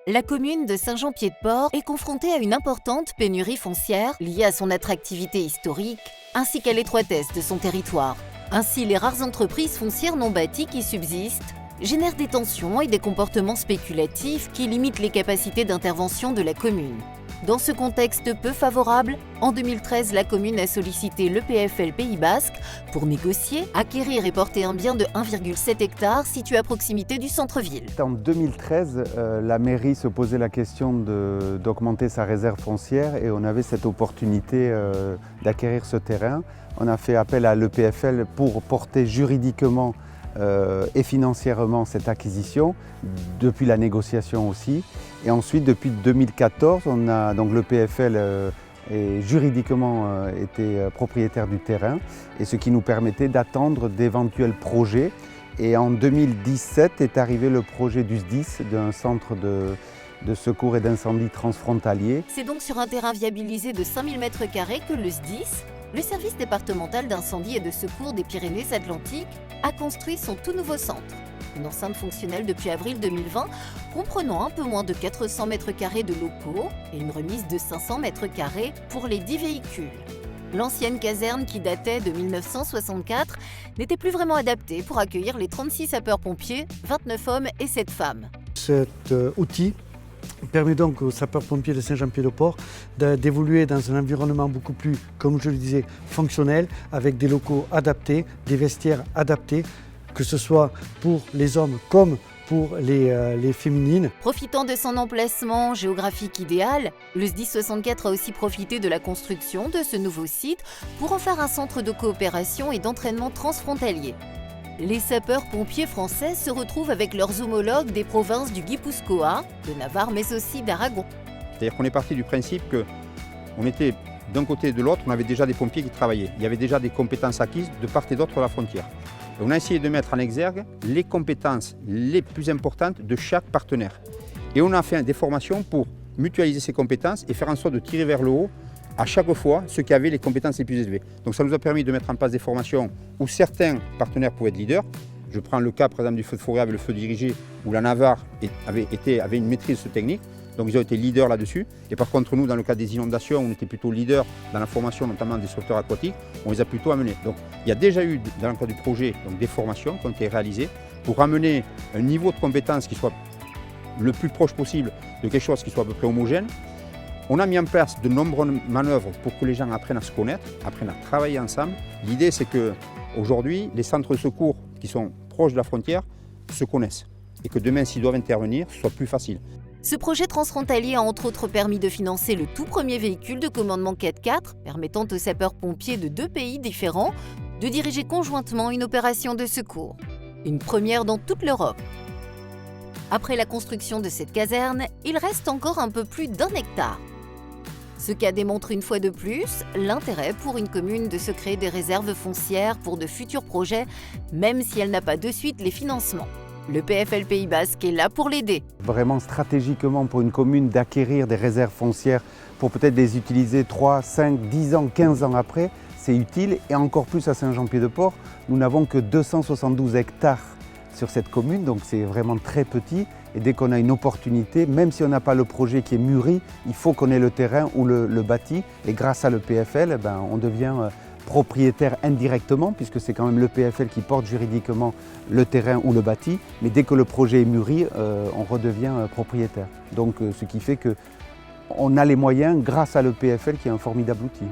La commune de Saint-Jean-Pied-de-Port est confrontée à une importante pénurie foncière liée à son attractivité historique ainsi qu'à l'étroitesse de son territoire. Ainsi, les rares entreprises foncières non bâties qui subsistent génèrent des tensions et des comportements spéculatifs qui limitent les capacités d'intervention de la commune. Dans ce contexte peu favorable, en 2013, la commune a sollicité l'EPFL Pays Basque pour négocier, acquérir et porter un bien de 1,7 hectare situé à proximité du centre-ville. En 2013, la mairie se posait la question d'augmenter sa réserve foncière et on avait cette opportunité d'acquérir ce terrain. On a fait appel à l'EPFL pour porter juridiquement et financièrement cette acquisition, depuis la négociation aussi. Et ensuite, depuis 2014, donc l'EPFL est juridiquement été propriétaire du terrain, et ce qui nous permettait d'attendre d'éventuels projets. Et en 2017 est arrivé le projet du SDIS, d'un centre de secours et d'incendie transfrontalier. C'est donc sur un terrain viabilisé de 5000 m² que le SDIS, le service départemental d'incendie et de secours des Pyrénées-Atlantiques, a construit son tout nouveau centre. Une enceinte fonctionnelle depuis avril 2020, comprenant un peu moins de 400 m² de locaux et une remise de 500 m² pour les 10 véhicules. L'ancienne caserne, qui datait de 1964, n'était plus vraiment adaptée pour accueillir les 36 sapeurs-pompiers, 29 hommes et 7 femmes. Cet outil permet donc aux sapeurs-pompiers de Saint-Jean-Pied-de-Port d'évoluer dans un environnement beaucoup plus, comme je le disais, fonctionnel, avec des locaux adaptés, des vestiaires adaptés, que ce soit pour les hommes comme pour les féminines. Profitant de son emplacement géographique idéal, le SDIS 64 a aussi profité de la construction de ce nouveau site pour en faire un centre de coopération et d'entraînement transfrontalier. Les sapeurs-pompiers français se retrouvent avec leurs homologues des provinces du Guipuscoa, de Navarre mais aussi d'Aragon. C'est-à-dire qu'on est parti du principe qu'on était d'un côté et de l'autre, on avait déjà des pompiers qui travaillaient. Il y avait déjà des compétences acquises de part et d'autre de la frontière. Et on a essayé de mettre en exergue les compétences les plus importantes de chaque partenaire. Et on a fait des formations pour mutualiser ces compétences et faire en sorte de tirer vers le haut à chaque fois ceux qui avaient les compétences les plus élevées. Donc ça nous a permis de mettre en place des formations où certains partenaires pouvaient être leaders. Je prends le cas par exemple du feu de forêt avec le feu dirigé où la Navarre avait une maîtrise de cette technique. Donc ils ont été leaders là-dessus. Et par contre nous, dans le cas des inondations, on était plutôt leaders dans la formation notamment des sauveteurs aquatiques, on les a plutôt amenés. Donc il y a déjà eu dans le cadre du projet donc, des formations qui ont été réalisées pour amener un niveau de compétence qui soit le plus proche possible de quelque chose qui soit à peu près homogène. On a mis en place de nombreuses manœuvres pour que les gens apprennent à se connaître, apprennent à travailler ensemble. L'idée, c'est qu'aujourd'hui, les centres de secours qui sont proches de la frontière se connaissent et que demain, s'ils doivent intervenir, ce soit plus facile. Ce projet transfrontalier a entre autres permis de financer le tout premier véhicule de commandement 4x4, permettant aux sapeurs-pompiers de 2 pays différents de diriger conjointement une opération de secours. Une première dans toute l'Europe. Après la construction de cette caserne, il reste encore un peu plus d'1 hectare. Ce cas démontre une fois de plus l'intérêt pour une commune de se créer des réserves foncières pour de futurs projets, même si elle n'a pas de suite les financements. Le PFL Pays Basque est là pour l'aider. Vraiment stratégiquement pour une commune d'acquérir des réserves foncières pour peut-être les utiliser 3, 5, 10 ans, 15 ans après, c'est utile. Et encore plus à Saint-Jean-Pied-de-Port, nous n'avons que 272 hectares sur cette commune, donc c'est vraiment très petit. Et dès qu'on a une opportunité, même si on n'a pas le projet qui est mûri, il faut qu'on ait le terrain ou le bâti. Et grâce à l'EPFL, on devient propriétaire indirectement, puisque c'est quand même l'EPFL qui porte juridiquement le terrain ou le bâti. Mais dès que le projet est mûri, on redevient propriétaire. Donc ce qui fait qu'on a les moyens grâce à l'EPFL qui est un formidable outil.